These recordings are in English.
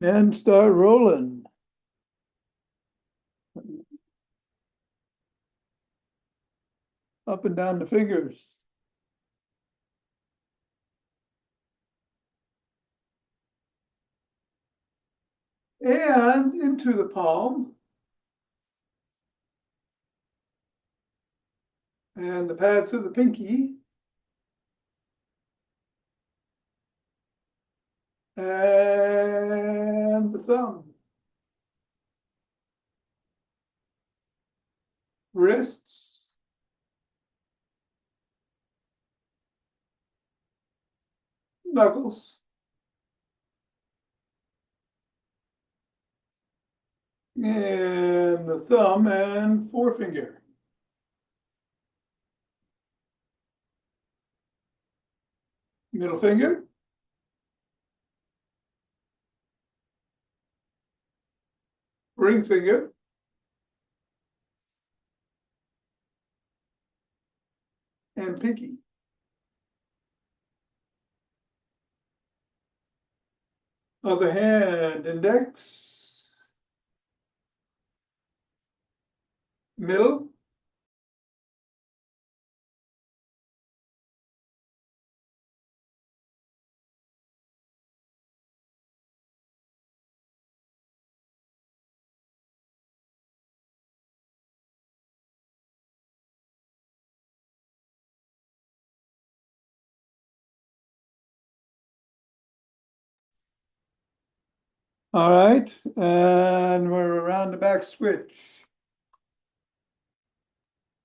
And start rolling. Up and down the fingers. And into the palm. And the pads of the pinky. And the thumb. Wrists. Knuckles. And the thumb and forefinger. Middle finger. Ring finger. And pinky. Other hand, index. Middle. All right, and we're around the back switch.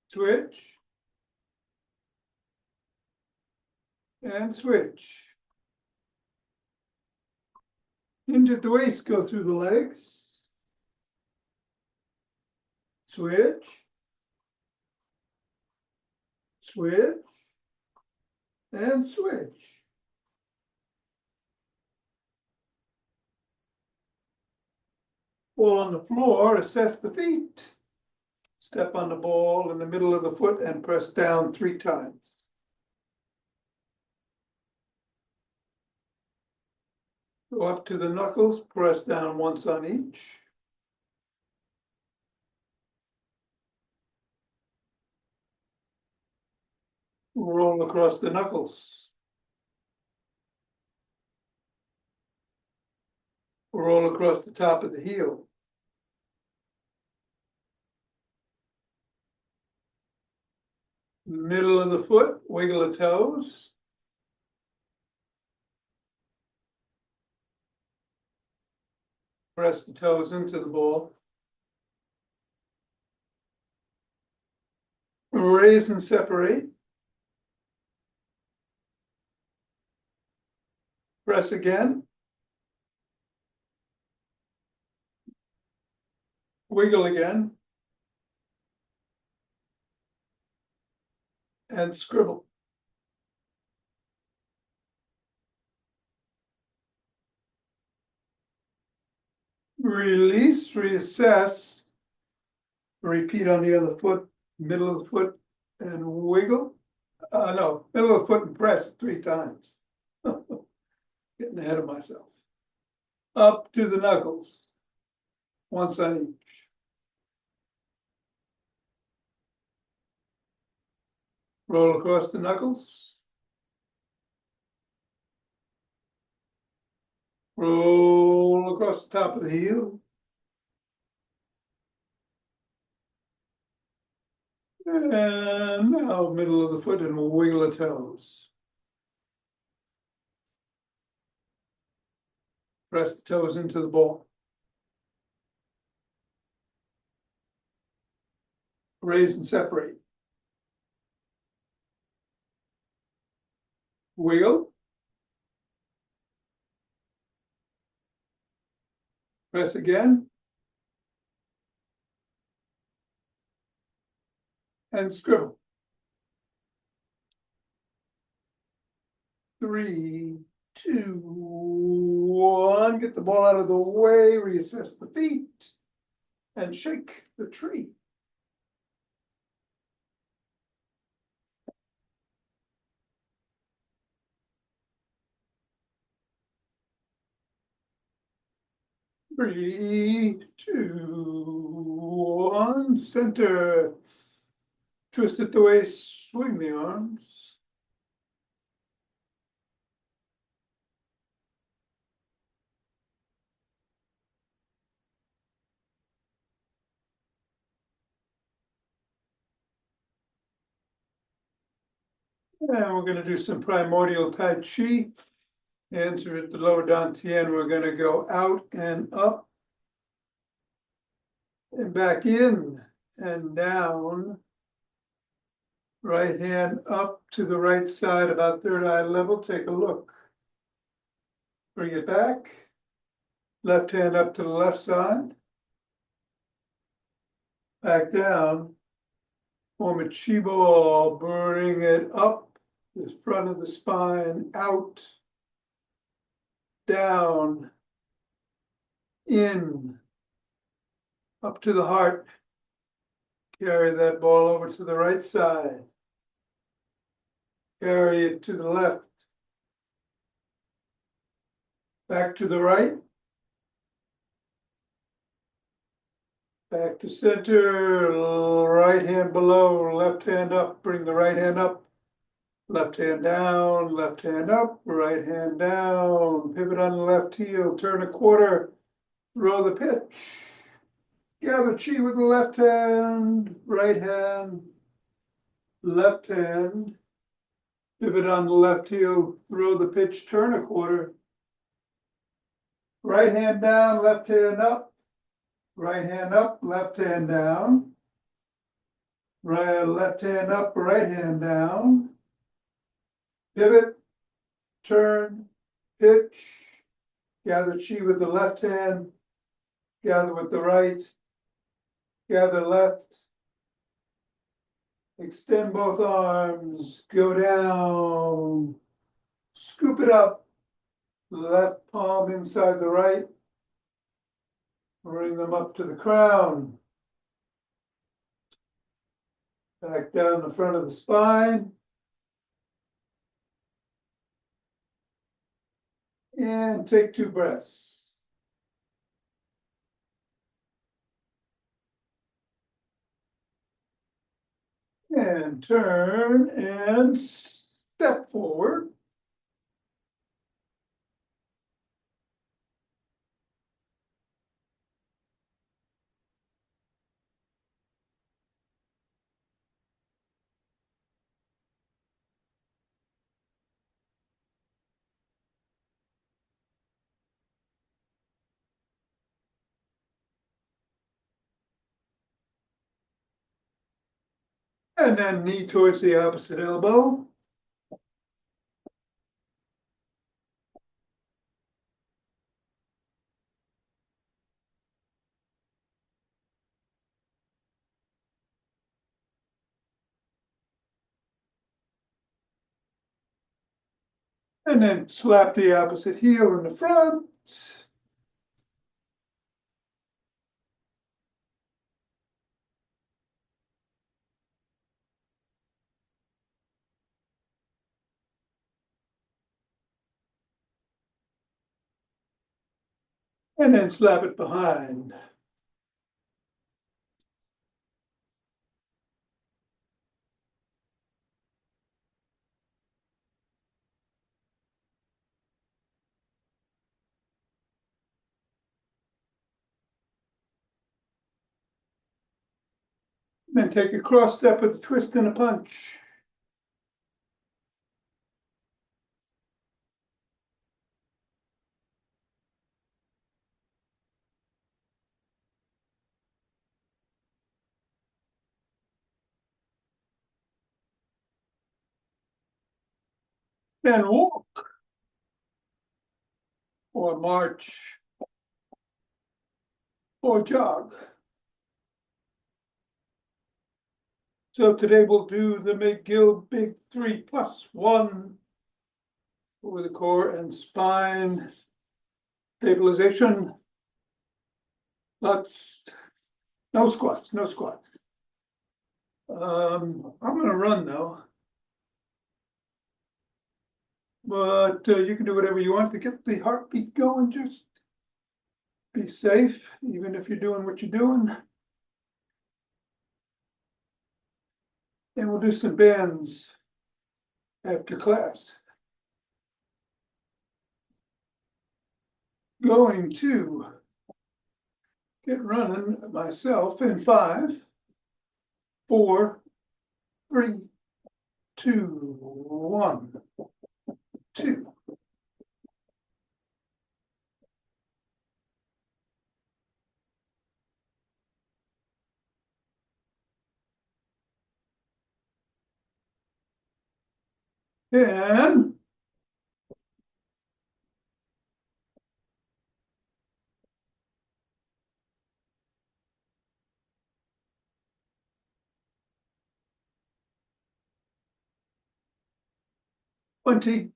Switch. And switch. Hinge at the waist, go through the legs. Switch. Switch. And switch. Ball on the floor, assess the feet. Step on the ball in the middle of the foot and press down 3 times. Go up to the knuckles, press down once on each. Roll across the knuckles. Roll across the top of the heel. Middle of the foot, wiggle the toes. Press the toes into the ball. Raise and separate. Press again. Wiggle again. And scribble. Release, reassess. Repeat on the other foot, middle of the foot, and wiggle. No, middle of the foot and press 3 times. Getting ahead of myself. Up to the knuckles. Once on each. Roll across the knuckles. Roll across the top of the heel. And now middle of the foot and wiggle the toes. Press the toes into the ball. Raise and separate. Wiggle. Press again. And scribble. 3, 2, 1. Get the ball out of the way, reassess the feet, and shake the tree. 3, 2, 1, center. Twist it the way, swing the arms. And we're going to do some primordial Tai Chi. Hands are at the lower dantian. We're going to go out and up and back in and down. Right hand up to the right side, about third eye level. Take a look. Bring it back. Left hand up to the left side. Back down. Form a chi ball. Bring it up. This front of the spine out. Down. In. Up to the heart. Carry that ball over to the right side. Carry it to the left. Back to the right. Back to center, right hand below, left hand up, bring the right hand up. Left hand down, left hand up, right hand down. Pivot on the left heel, turn a quarter, throw the pitch. Gather chi with the left hand, right hand, left hand. Pivot on the left heel, throw the pitch, turn a quarter. Right hand down, left hand up. Right hand up, left hand down. Right, left hand up, right hand down. Pivot, turn, pitch. Gather chi with the left hand. Gather with the right. Gather left. Extend both arms. Go down. Scoop it up. Left palm inside the right. Bring them up to the crown. Back down the front of the spine. And take 2 breaths. And turn and step forward. And then knee towards the opposite elbow. And then slap the opposite heel in the front. And then slap it behind. Then take a cross step with a twist and a punch. Then walk or march or jog. So today we'll do the McGill Big 3+1 for the core and spine stabilization. No squats, no squats. I'm gonna run though. But you can do whatever you want to get the heartbeat going. Just Be safe, even if you're doing what you're doing. And we'll do some bends after class. Going to get running myself in 5, 4, 3, 2, 1, 2. And 20.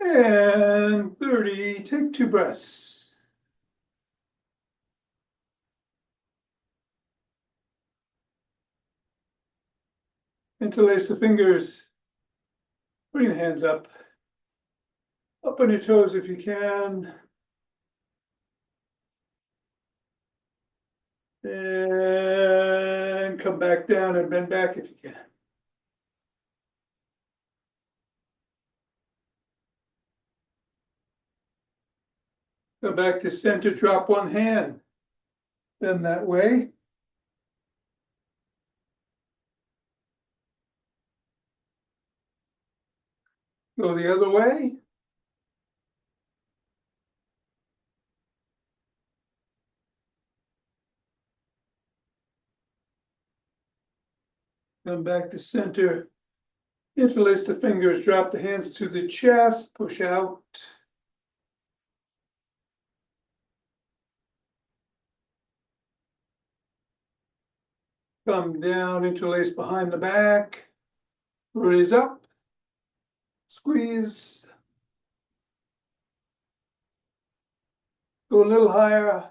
And 30, take 2 breaths. Interlace the fingers, bring the hands up on your toes if you can. And come back down and bend back if you can. Go back to center, drop one hand. Bend that way. Go the other way. Come back to center. Interlace the fingers, drop the hands to the chest, push out. Come down, interlace behind the back. Raise up. Squeeze. Go a little higher.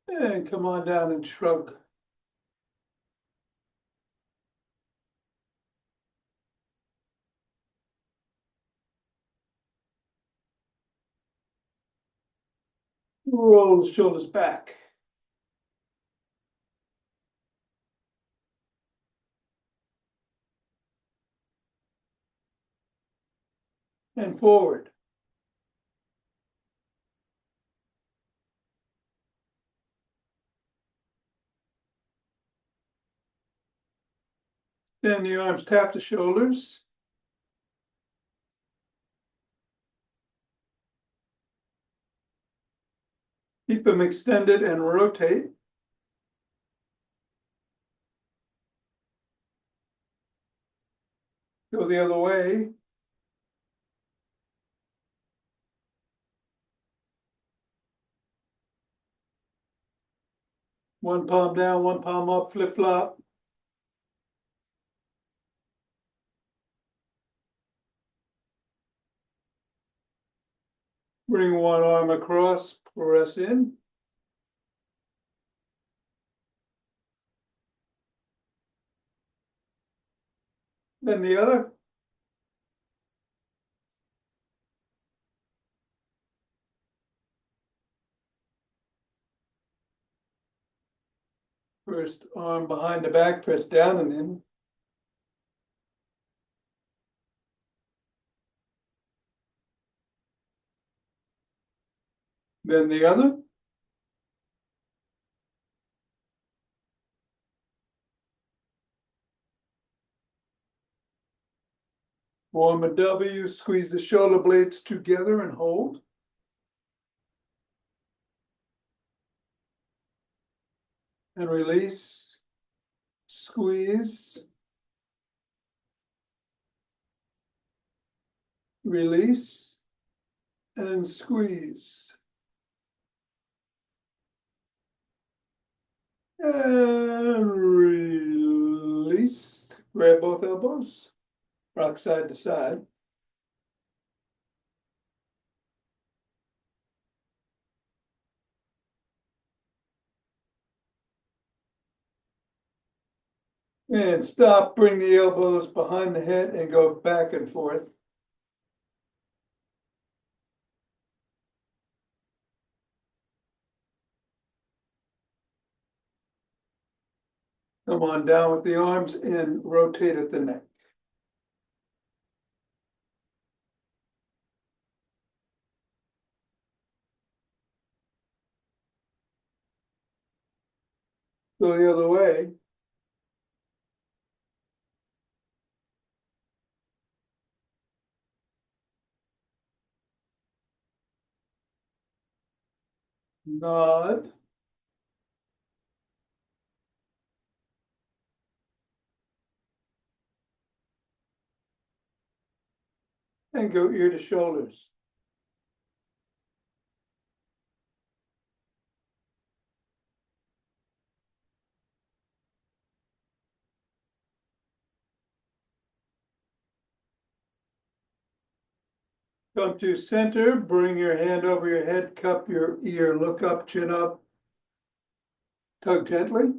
And come on down and shrug. Roll the shoulders back. And forward. Bend the arms, tap the shoulders. Keep them extended and rotate. Go the other way. One palm down, one palm up, flip flop. Bring one arm across, press in. Then the other. First arm behind the back, press down and in. Then the other. Form a W, squeeze the shoulder blades together and hold. And release, squeeze, release, and squeeze. And release, grab both elbows, rock side to side. And stop, bring the elbows behind the head and go back and forth. Come on down with the arms and rotate at the neck. Go the other way. Nod. And go ear to shoulders. Come to center, bring your hand over your head, cup your ear, look up, chin up. Tug gently.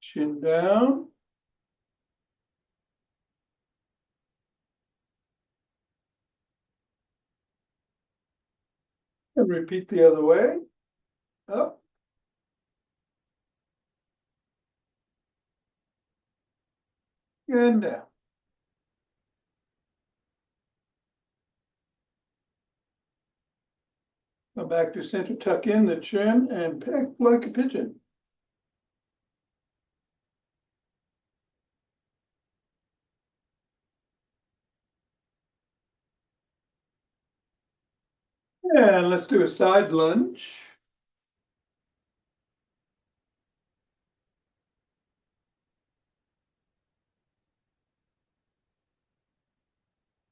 Chin down. And repeat the other way. Up. And down. Come back to center, tuck in the chin and peck like a pigeon. And let's do a side lunge.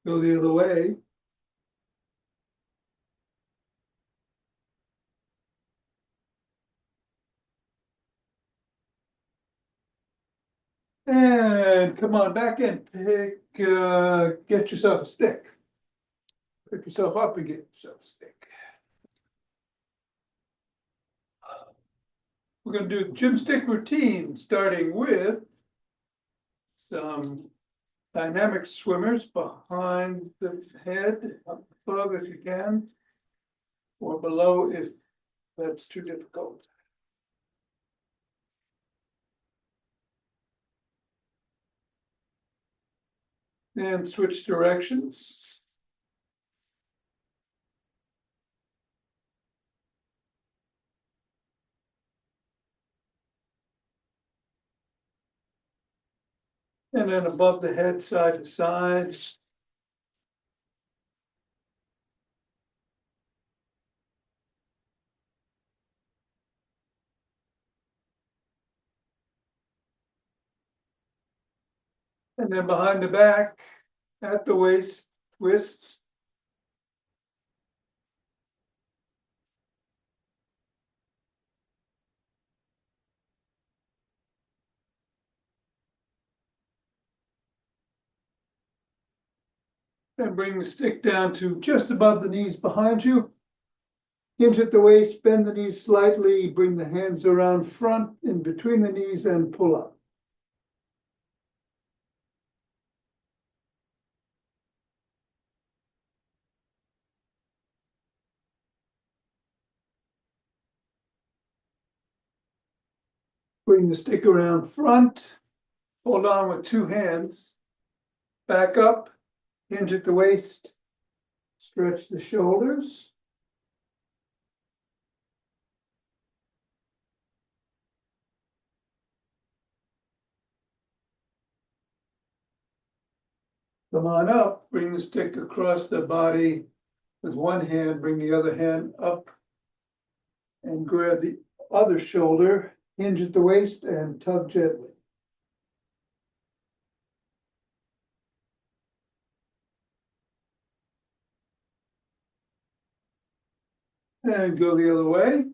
Go the other way. And come on back and get yourself a stick. Pick yourself up and get yourself a stick. We're going to do gym stick routine, starting with some dynamic swimmers behind the head, up above if you can, or below if that's too difficult. And switch directions. And then above the head, side to side. And then behind the back, at the waist, twist. And bring the stick down to just above the knees behind you. Hinge at the waist, bend the knees slightly, bring the hands around front in between the knees and pull up. Bring the stick around front, hold on with two hands, back up, hinge at the waist, stretch the shoulders. Come on up, bring the stick across the body with one hand, bring the other hand up and grab the other shoulder, hinge at the waist and tug gently. And go the other way.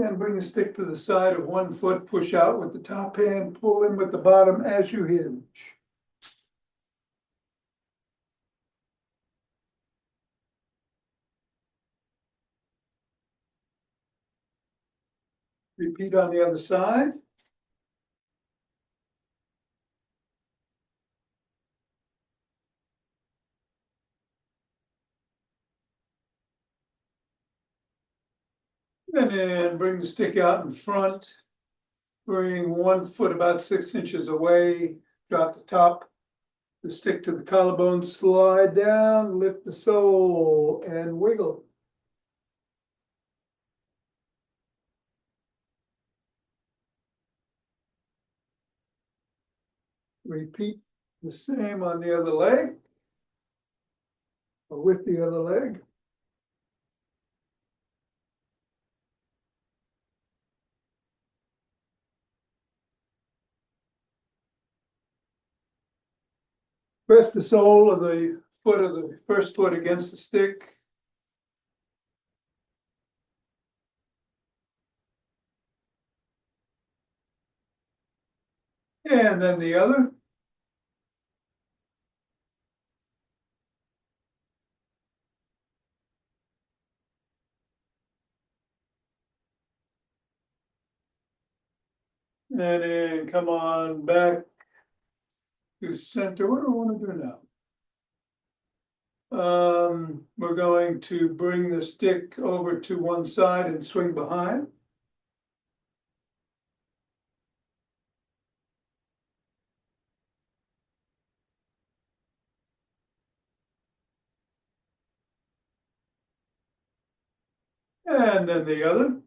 And bring the stick to the side of one foot, push out with the top hand, pull in with the bottom as you hinge. Repeat on the other side. And then bring the stick out in front. Bring one foot about 6 inches away, drop the top, the stick to the collarbone, slide down, lift the sole and wiggle. Repeat the same on the other leg, or with the other leg. Press the sole of the foot of the first foot against the stick. And then the other. And then come on back to center. What do I want to do now? We're going to bring the stick over to one side and swing behind. And then the other.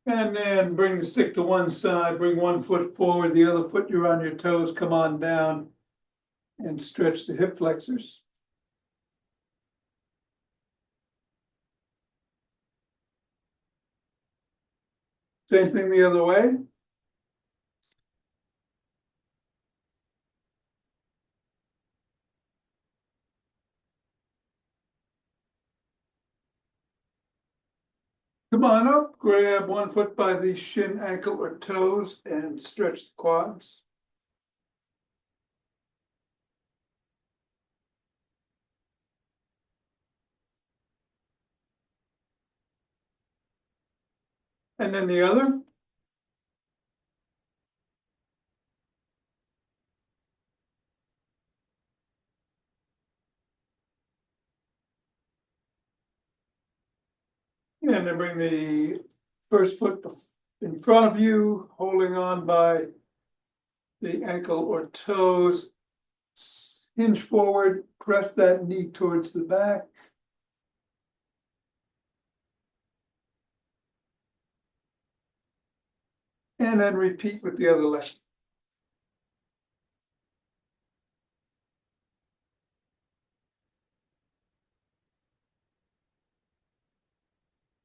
And then bring the stick to one side, bring one foot forward, the other foot you're on your toes, come on down and stretch the hip flexors. Same thing the other way. Come on up, grab one foot by the shin, ankle, or toes and stretch the quads. And then the other. And then bring the first foot in front of you, holding on by the ankle or toes. Hinge forward, press that knee towards the back. And then repeat with the other leg.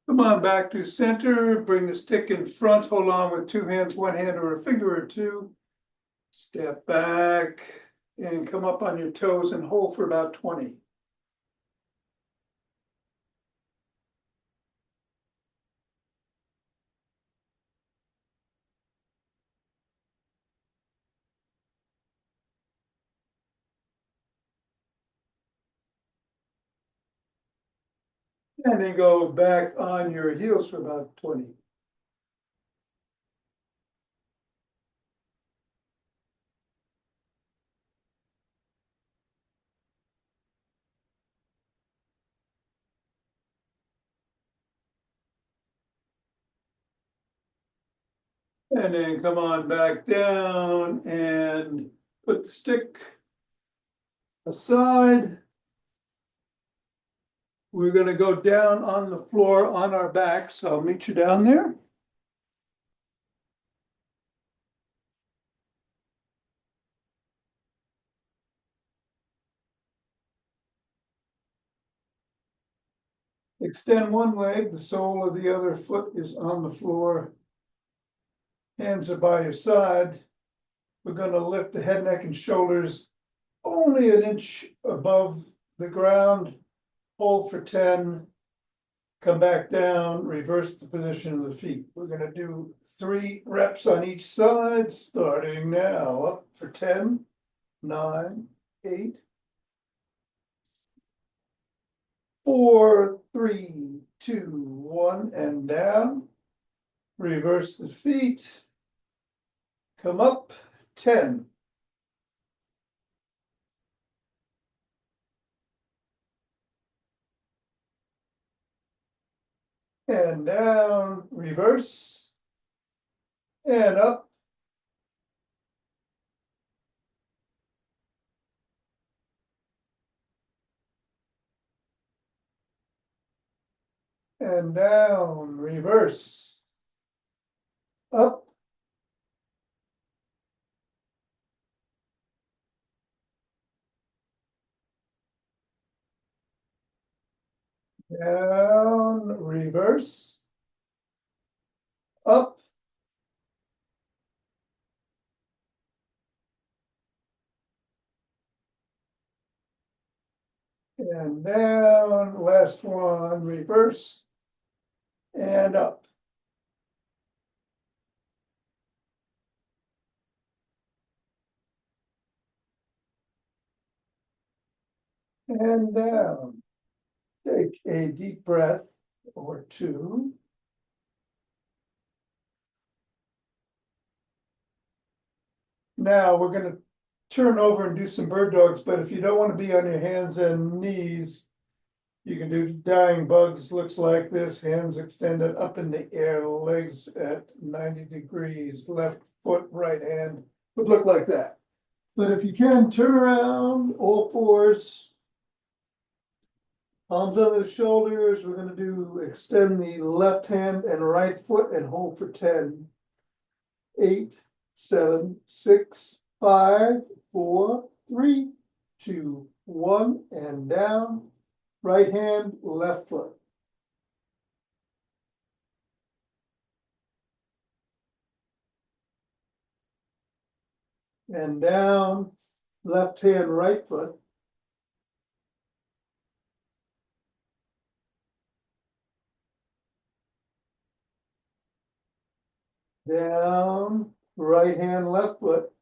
Come on back to center, bring the stick in front, hold on with two hands, one hand or a finger or two. Step back and come up on your toes and hold for about 20. And then go back on your heels for about 20. And then come on back down and put the stick aside. We're gonna go down on the floor on our backs, so I'll meet you down there. Extend one leg, the sole of the other foot is on the floor. Hands are by your side. We're gonna lift the head, neck, and shoulders only an inch above the ground. Hold for 10. Come back down, reverse the position of the feet. We're gonna do 3 reps on each side, starting now. Up for 10, 9, 8, 4, 3, 2, 1, and down. Reverse the feet. Come up, 10. And down, reverse. And up. And down, reverse. Up. Down, reverse. Up. And down, last one, reverse. And up. And down. Take a deep breath or 2. Now we're gonna turn over and do some bird dogs, but if you don't want to be on your hands and knees, you can do dying bugs, looks like this, hands extended up in the air, legs at 90 degrees, left foot, right hand, would look like that. But if you can, turn around, all fours. Palms on the shoulders, we're gonna do extend the left hand and right foot and hold for 10. 8, 7, 6, 5, 4, 3, 2, 1, and down. Right hand, left foot. And down, left hand, right foot. Down, right hand, left foot.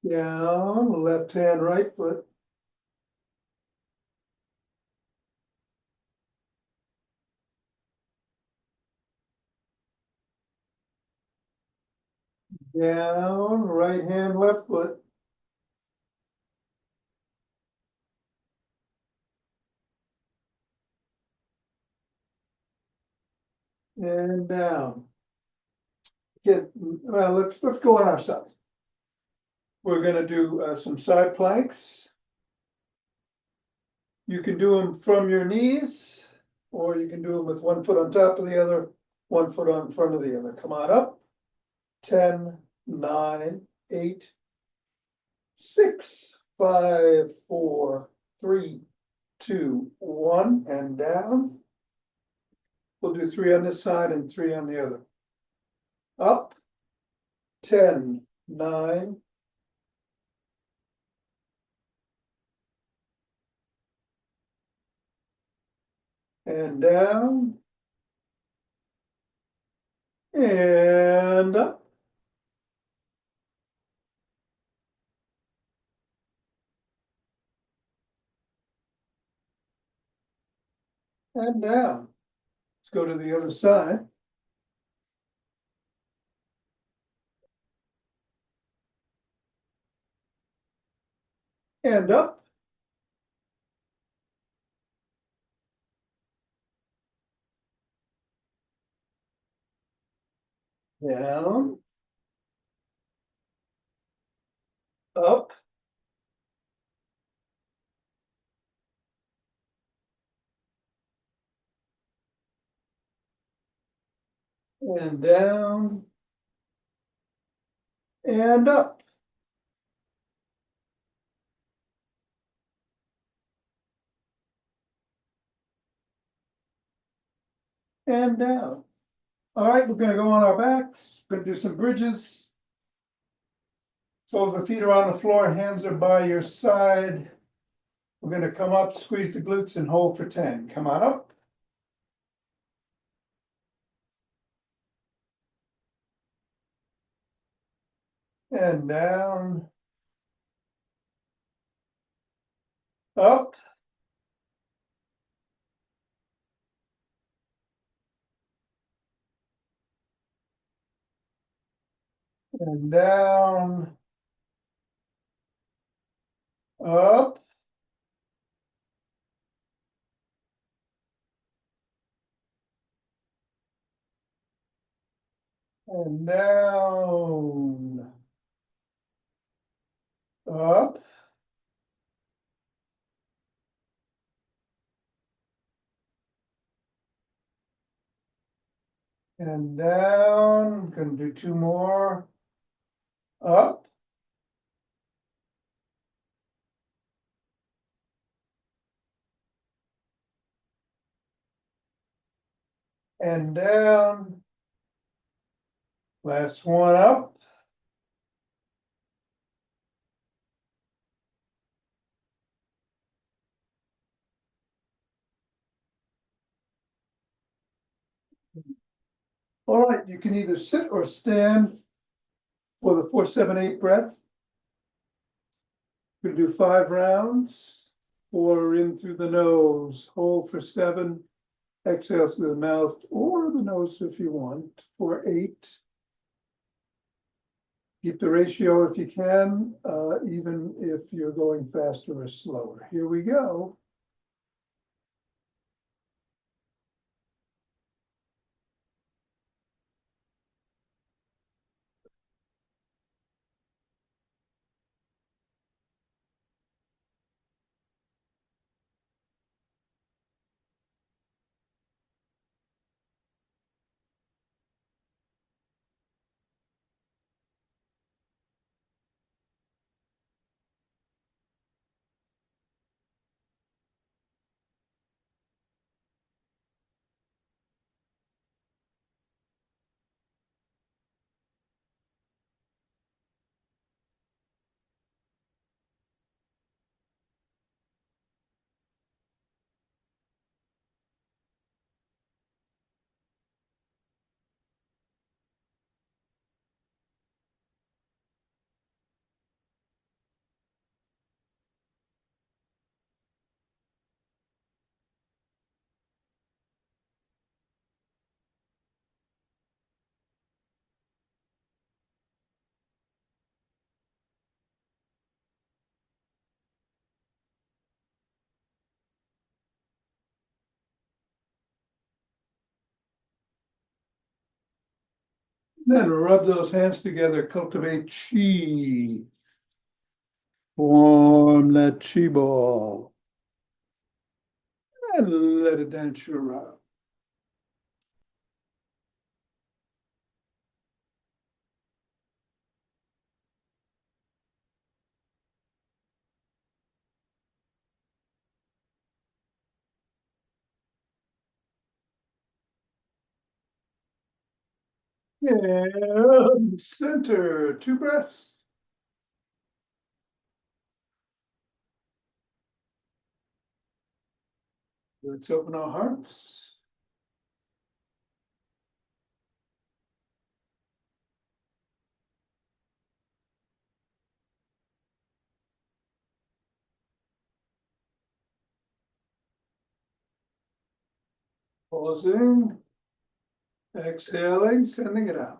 Down, left hand, right foot. Down, right hand, left foot. And down. Well, let's go on our side. We're gonna do some side planks. You can do them from your knees, or you can do them with 1 foot on top of the other, 1 foot on front of the other. Come on up. 10, 9, 8, 6, 5, 4, 3, 2, 1, and down. We'll do 3 on this side and 3 on the other. Up. 10, 9. And down. And up. And down. Let's go to the other side. And up. Down. Up. And down. And up. and down. All right, we're gonna go on our backs, gonna do some bridges. So the feet are on the floor, hands are by your side. We're gonna come up, squeeze the glutes and hold for 10. Come on up. And down. Up. And down. Up. And down. Up. And down. Gonna do two more. Up. And down. Last one up. All right, you can either sit or stand for the 4-7-8 breath. We'll do 5 rounds. 4 in through the nose, hold for 7, exhale through the mouth or the nose if you want, for 8. Keep the ratio if you can, even if you're going faster or slower. Here we go. Then rub those hands together, cultivate chi. Form that chi ball. And let it dance you around. And center, 2 breaths. Let's open our hearts. Pausing, exhaling, sending it out.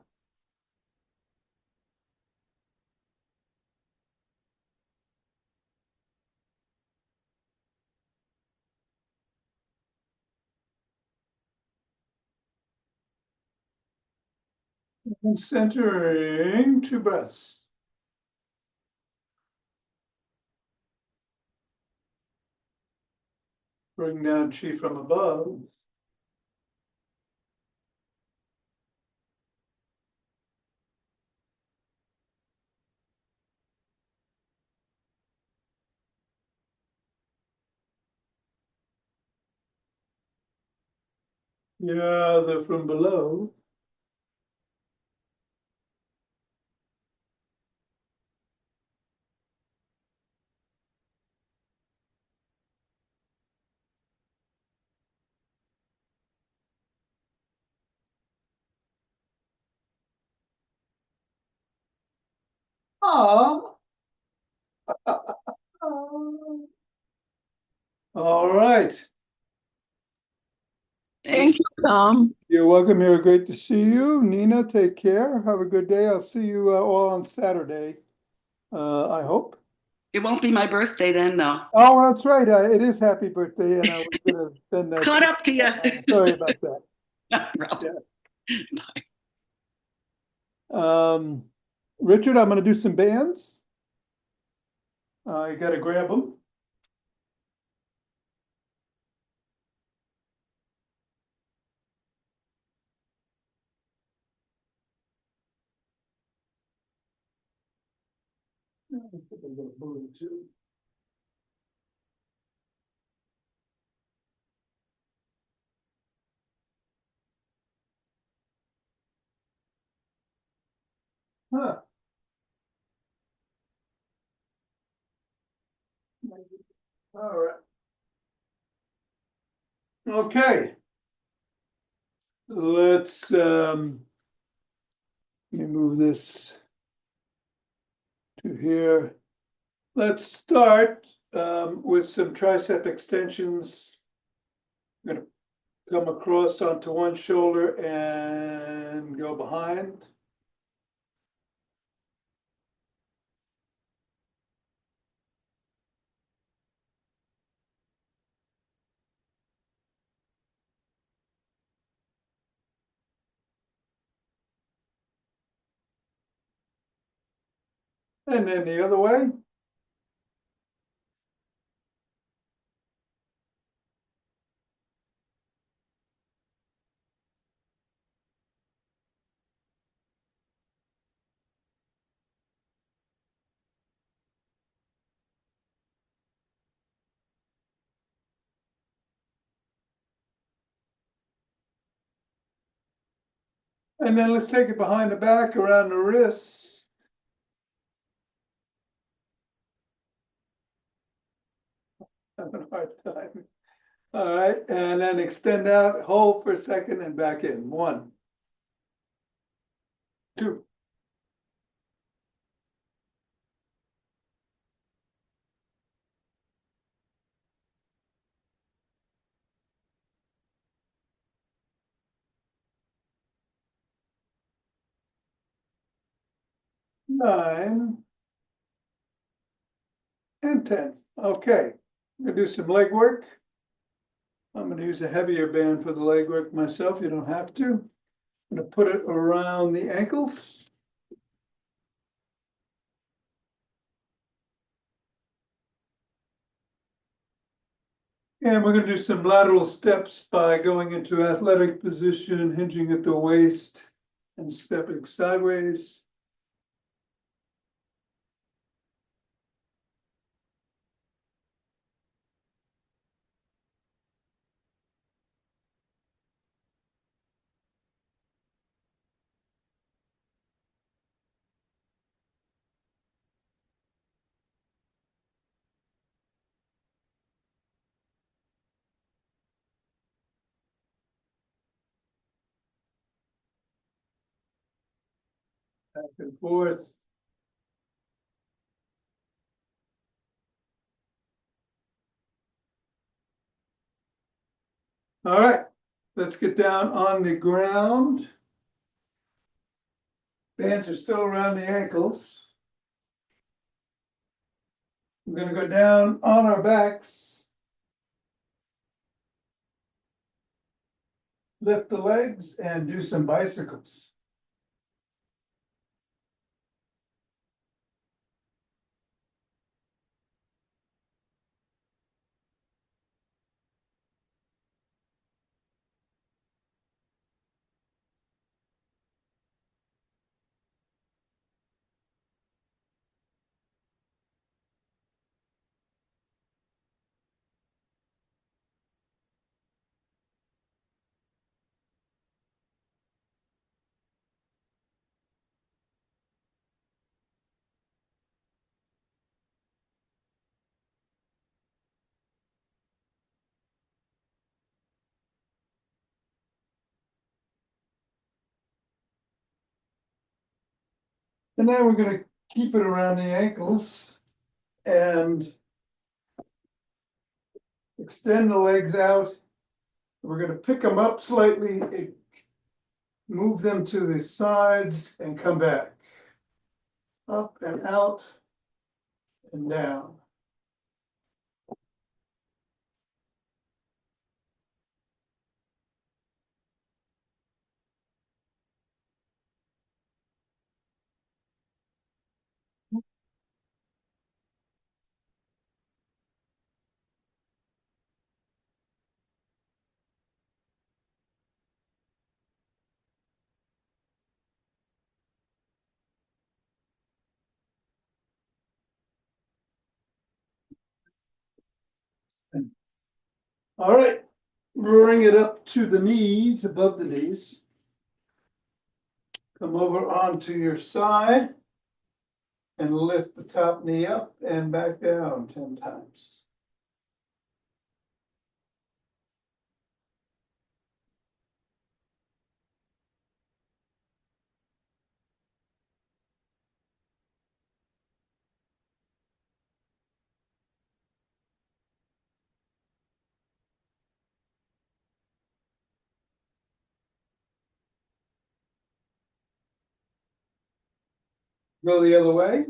And centering, 2 breaths. Bring down chi from above. Yeah, they're from below. Ah. All right. Thank you, Tom. You're welcome here. Great to see you. Nina, take care. Have a good day. I'll see you all on Saturday, I hope. It won't be my birthday then, though. Oh, that's right. It is happy birthday, and I was going to send that. Caught up to you. Sorry about that. No problem. Yeah. Richard, I'm going to do some bands. You got to grab them. Huh. All right. Okay. Let me move this to here. Let's start with some tricep extensions. I'm going to come across onto one shoulder and go behind. And then the other way. And then let's take it behind the back, around the wrists. Having a hard time. All right, and then extend out, hold for a second and back in. 1, 2. 9 and 10. Okay, I'm gonna do some leg work. I'm gonna use a heavier band for the leg work myself. You don't have to. I'm gonna put it around the ankles. And we're gonna do some lateral steps by going into athletic position, hinging at the waist and stepping sideways. Back and forth. All right, let's get down on the ground. Bands are still around the ankles. We're gonna go down on our backs. Lift the legs and do some bicycles. And then we're gonna keep it around the ankles and extend the legs out. We're gonna pick them up slightly, move them to the sides and come back. Up and out and down. All right, bring it up to the knees, above the knees. Come over onto your side and lift the top knee up and back down 10 times. Go the other way.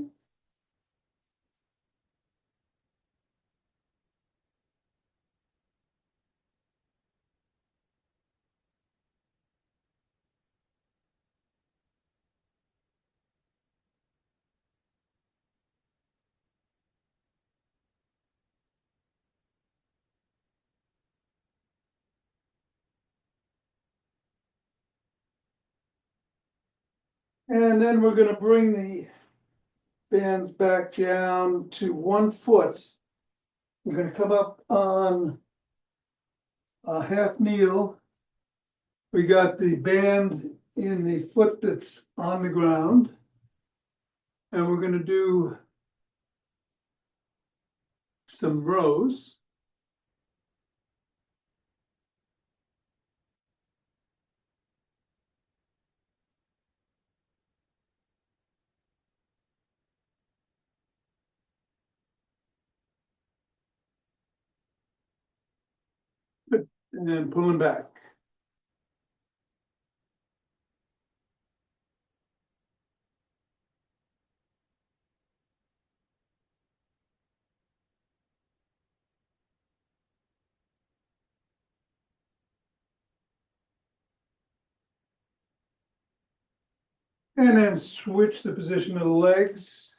And then we're gonna bring the bands back down to 1 foot. We're gonna come up on a half kneel. We got the band in the foot that's on the ground. And we're gonna do some rows. And then pulling back. And then switch the position of the legs.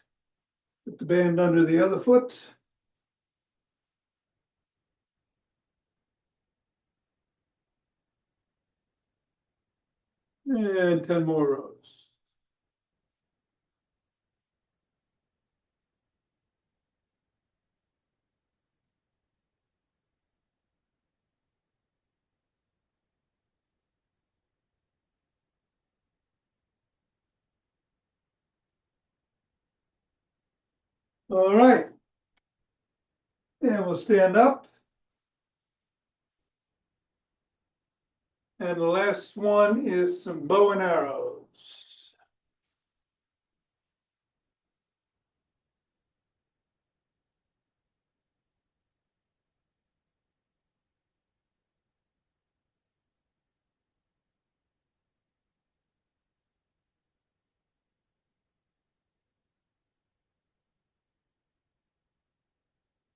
Put the band under the other foot. And 10 more rows. All right. And we'll stand up. And the last one is some bow and arrows.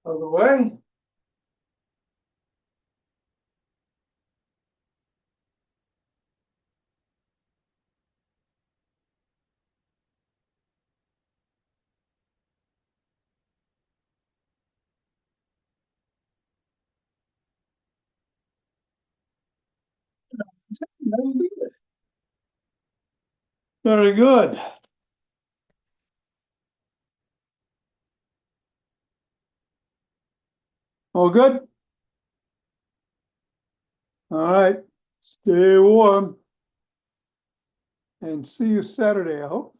Other way. That'll be it. Very good. All good? All right. Stay warm. And see you Saturday, I hope.